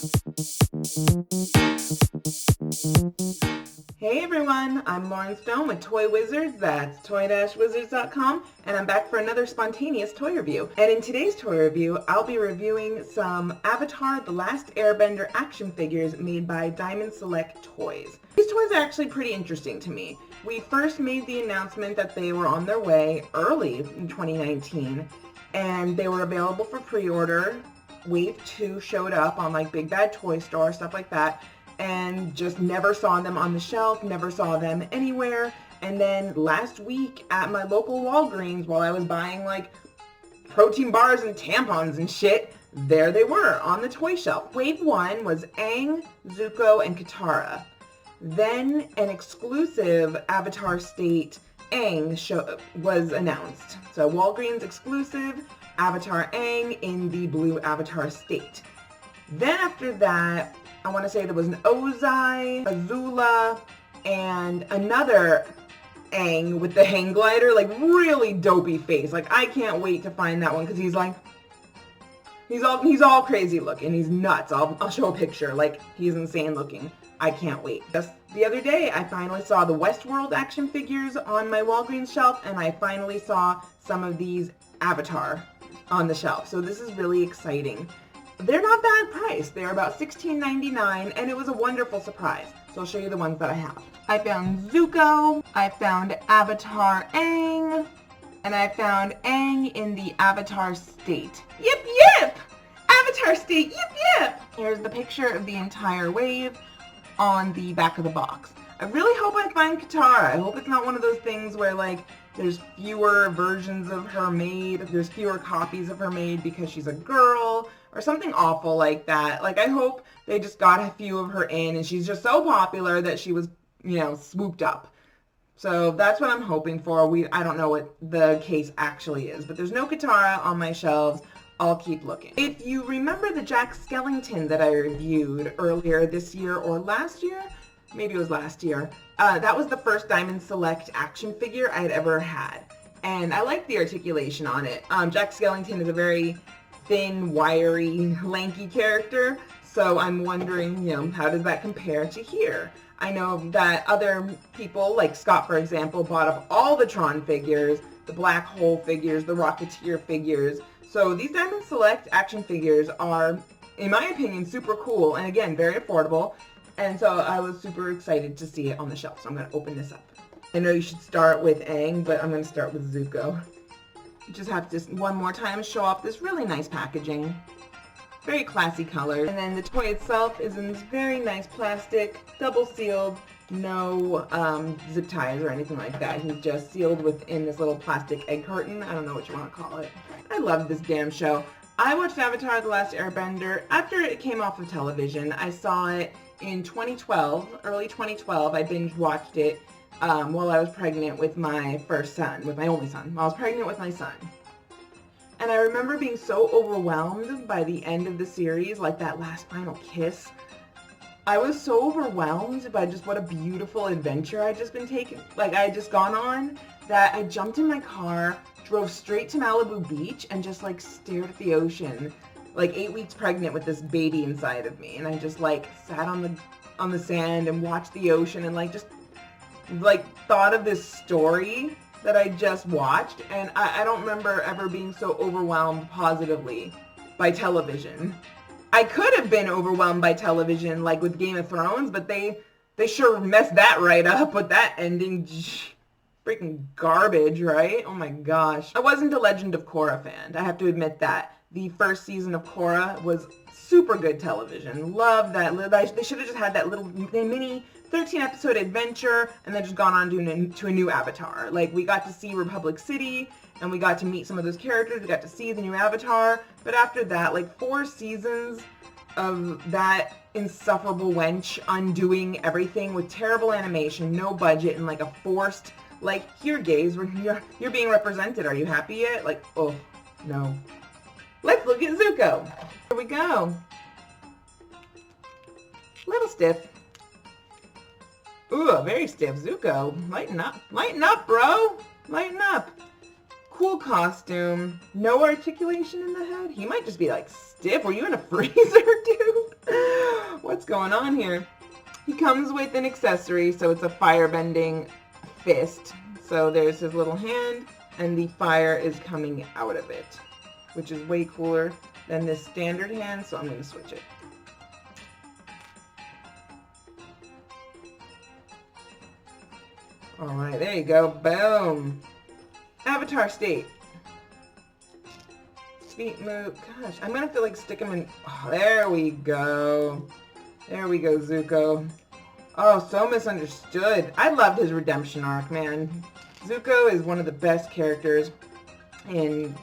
Hey everyone, I'm Lauren Stone with Toy Wizards, that's toy-wizards.com, and I'm back for another spontaneous toy review. And in today's toy review, I'll be reviewing some Avatar: The Last Airbender action figures made by Diamond Select Toys. These toys are actually pretty interesting to me. We first made the announcement that they were on their way early in 2019, and they were available for pre-order. Wave 2 showed up on like Big Bad Toy Store, stuff like that, and just never saw them on the shelf, never saw them anywhere. And then last week at my local Walgreens, while I was buying like protein bars and tampons and shit, there they were on the toy shelf. Wave 1 was Aang, Zuko, and Katara. Then an exclusive Avatar State Aang was announced. So Walgreens exclusive Avatar Aang in the blue Avatar State. Then after that, I want to say there was an Ozai, Azula, and another Aang with the hang glider, like really dopey face. Like I can't wait to find that one because he's all crazy looking. He's nuts. I'll show a picture. Like he's insane looking. I can't wait. Just the other day, I finally saw the Westworld action figures on my Walgreens shelf, and I finally saw some of these Avatar on the shelf. So this is really exciting. They're not bad priced. They're about $16.99, and it was a wonderful surprise. So I'll show you the ones that I have. I found Zuko, I found Avatar Aang, and I found Aang in the Avatar State. Yip-Yip! Avatar State, Yip-Yip! Here's the picture of the entire wave on the back of the box. I really hope I find Katara. I hope it's not one of those things where like there's fewer versions of her made, there's fewer copies of her made because she's a girl, or something awful like that. Like I hope they just got a few of her in and she's just so popular that she was, you know, swooped up. So that's what I'm hoping for. I don't know what the case actually is, but there's no Katara on my shelves. I'll keep looking. If you remember the Jack Skellington that I reviewed earlier this year or last year, maybe it was last year, that was the first Diamond Select action figure I had ever had. And I like the articulation on it. Jack Skellington is a very thin, wiry, lanky character, so I'm wondering, you know, how does that compare to here? I know that other people, like Scott, for example, bought up all the Tron figures, the Black Hole figures, the Rocketeer figures. So these Diamond Select action figures are, in my opinion, super cool, and again, very affordable. And so I was super excited to see it on the shelf, so I'm going to open this up. I know you should start with Aang, but I'm going to start with Zuko. Just have to one more time show off this really nice packaging. Very classy color. And then the toy itself is in this very nice plastic, double sealed, no zip ties or anything like that. He's just sealed within this little plastic egg carton. I don't know what you want to call it. I love this damn show. I watched Avatar: The Last Airbender after it came off of television. I saw it in 2012, early 2012. I binge watched it while I was pregnant with my first son, with my only son. I was pregnant with my son. And I remember being so overwhelmed by the end of the series, like that last final kiss. I was so overwhelmed by just what a beautiful adventure I'd just been taking, like I had just gone on, that I jumped in my car, drove straight to Malibu Beach, and just like stared at the ocean, like 8 weeks pregnant with this baby inside of me. And I just like sat on the sand and watched the ocean and like just like thought of this story that I just watched, and I don't remember ever being so overwhelmed positively by television. I could have been overwhelmed by television like with Game of Thrones, but they sure messed that right up with that ending. Freaking garbage, right? Oh my gosh. I wasn't a Legend of Korra fan. I have to admit that. The first season of Korra was super good television. Love that. They should have just had that little mini 13-episode adventure and then just gone on to a new Avatar. Like, we got to see Republic City, and we got to meet some of those characters. We got to see the new Avatar. But after that, like 4 seasons of that insufferable wench undoing everything with terrible animation, no budget, and like a forced, like, here, gays, you're being represented. Are you happy yet? Like, oh, no. Let's look at Zuko. Here we go. Little stiff. Ooh, very stiff. Zuko, lighten up, bro. Lighten up. cool costume. No articulation in the head. He might just be like stiff. Were you in a freezer, dude? What's going on here? He comes with an accessory, so it's a firebending fist. So there's his little hand, and the fire is coming out of it, which is way cooler than this standard hand, so I'm going to switch it. Alright, there you go. Boom. Avatar state. Feet move. Gosh, I'm going to feel like stick him in. Oh, there we go. There we go, Zuko. Oh, so misunderstood. I loved his redemption arc, man. Zuko is one of the best characters in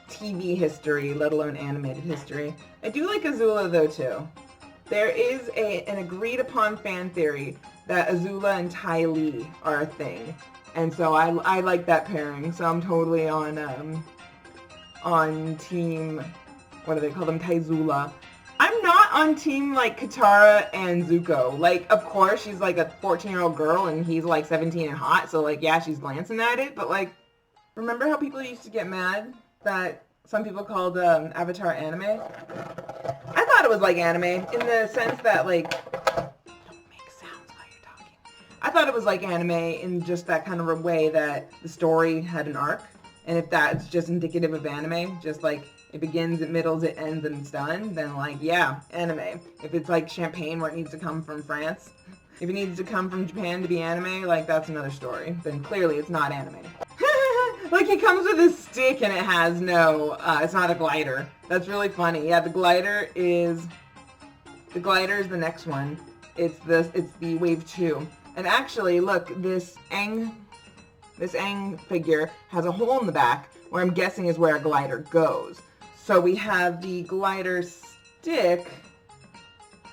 TV history, let alone animated history. I do like Azula, though, too. There is an agreed upon fan theory that Azula and Ty Lee are a thing. And so I like that pairing. So I'm totally on team, what do they call them, Taizula. I'm not on team, like, Katara and Zuko. Like, of course, she's, like, a 14-year-old girl, and he's, like, 17 and hot, so, like, yeah, she's glancing at it, but, like, remember how people used to get mad that some people called Avatar anime? I thought it was, like, anime, in the sense that, like, don't make sounds while you're talking. I thought it was, like, anime in just that kind of a way that the story had an arc, and if that's just indicative of anime, just, like, it begins, it middles, it ends, and it's done, then, like, yeah, anime. If it's, like, champagne where it needs to come from France, if it needs to come from Japan to be anime, like, that's another story. Then clearly it's not anime. Like, he comes with a stick and it has no, it's not a glider. That's really funny. Yeah, the glider is the next one. It's the Wave 2. And actually, look, this Aang figure has a hole in the back, where I'm guessing is where a glider goes. So we have the glider stick.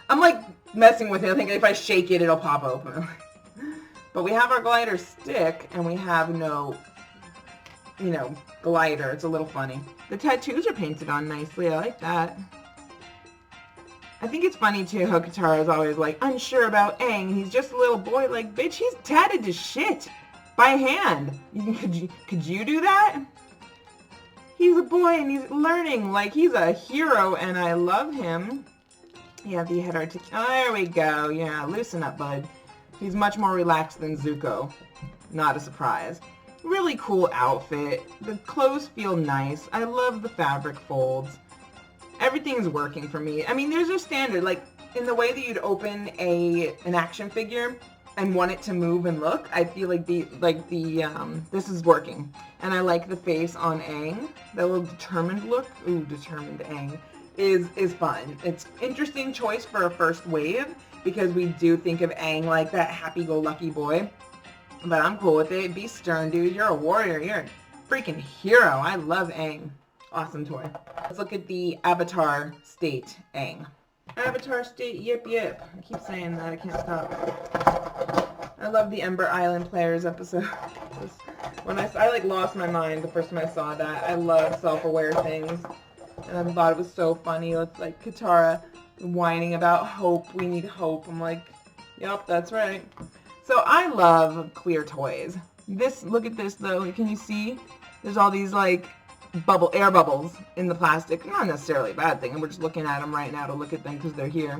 I'm like messing with it. I think if I shake it, it'll pop open. But we have our glider stick, and we have no, you know, glider. It's a little funny. The tattoos are painted on nicely. I like that. I think it's funny, too, how Katara is always, like, unsure about Aang. He's just a little boy. Like, bitch, he's tatted to shit. By hand. Could you do that? He's a boy and he's learning. Like, he's a hero and I love him. Yeah, the head articulation. Oh, there we go. Yeah, loosen up, bud. He's much more relaxed than Zuko. Not a surprise. Really cool outfit. The clothes feel nice. I love the fabric folds. Everything's working for me. I mean, there's a standard. Like, in the way that you'd open an action figure and want it to move and look, I feel like this is working. And I like the face on Aang. That little determined look. Ooh, determined Aang is fun. It's interesting choice for a first wave because we do think of Aang like that happy-go-lucky boy. But I'm cool with it. Be stern, dude. You're a warrior. You're a freaking hero. I love Aang. Awesome toy. Let's look at the Avatar State Aang. Avatar State Yip-Yip. I keep saying that. I can't stop. I love the Ember Island Players episode. When I like lost my mind the first time I saw that. I love self-aware things. And I thought it was so funny. It's like Katara whining about hope. We need hope. I'm like, yep, that's right. So I love clear toys. Look at this though. Can you see? There's all these like air bubbles in the plastic. Not necessarily a bad thing. And we're just looking at them right now to look at them because they're here.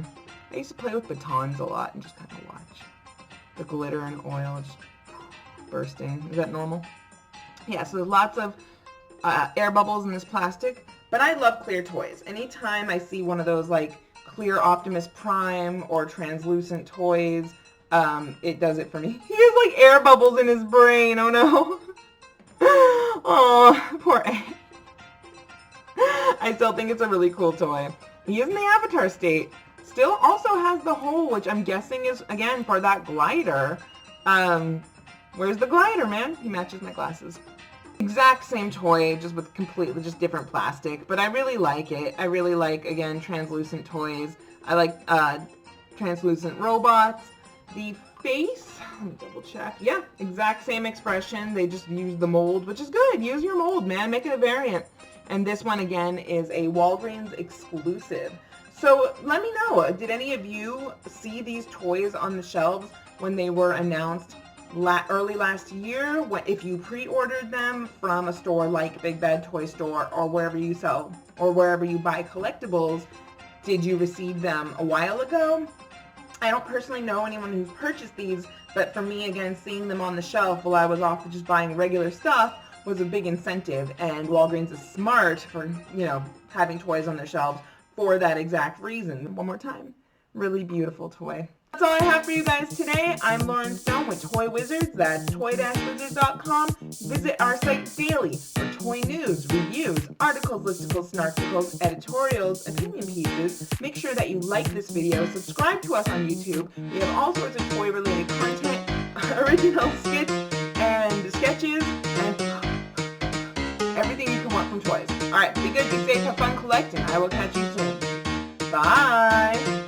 I used to play with batons a lot and just kind of watch the glitter and oil just bursting. Is that normal? Yeah, so there's lots of air bubbles in this plastic. But I love clear toys. Anytime I see one of those like clear Optimus Prime or translucent toys, it does it for me. He has like air bubbles in his brain. Oh no. Oh, poor Aang. I still think it's a really cool toy. He is in the Avatar state. Still also has the hole, which I'm guessing is, again, for that glider. Where's the glider, man? He matches my glasses. Exact same toy, just with completely just different plastic. But I really like it. I really like, again, translucent toys. I like translucent robots. The face, let me double check. Yeah, exact same expression. They just use the mold, which is good. Use your mold, man. Make it a variant. And this one, again, is a Walgreens exclusive. So let me know, did any of you see these toys on the shelves when they were announced early last year, if you pre-ordered them from a store like Big Bad Toy Store or wherever you sell or wherever you buy collectibles, did you receive them a while ago? I don't personally know anyone who's purchased these, but for me, again, seeing them on the shelf while I was off just buying regular stuff was a big incentive, and Walgreens is smart for, you know, having toys on their shelves for that exact reason. One more time. Really beautiful toy. That's all I have for you guys today. I'm Lauren Stone with Toy Wizards. That's toy-wizards.com. Visit our site daily for toy news, reviews, articles, listicles, snarkicles, editorials, opinion pieces. Make sure that you like this video, subscribe to us on YouTube. We have all sorts of toy-related content, original skits and sketches, and everything you can want from toys. All right, be good, be safe, have fun collecting. I will catch you soon. Bye!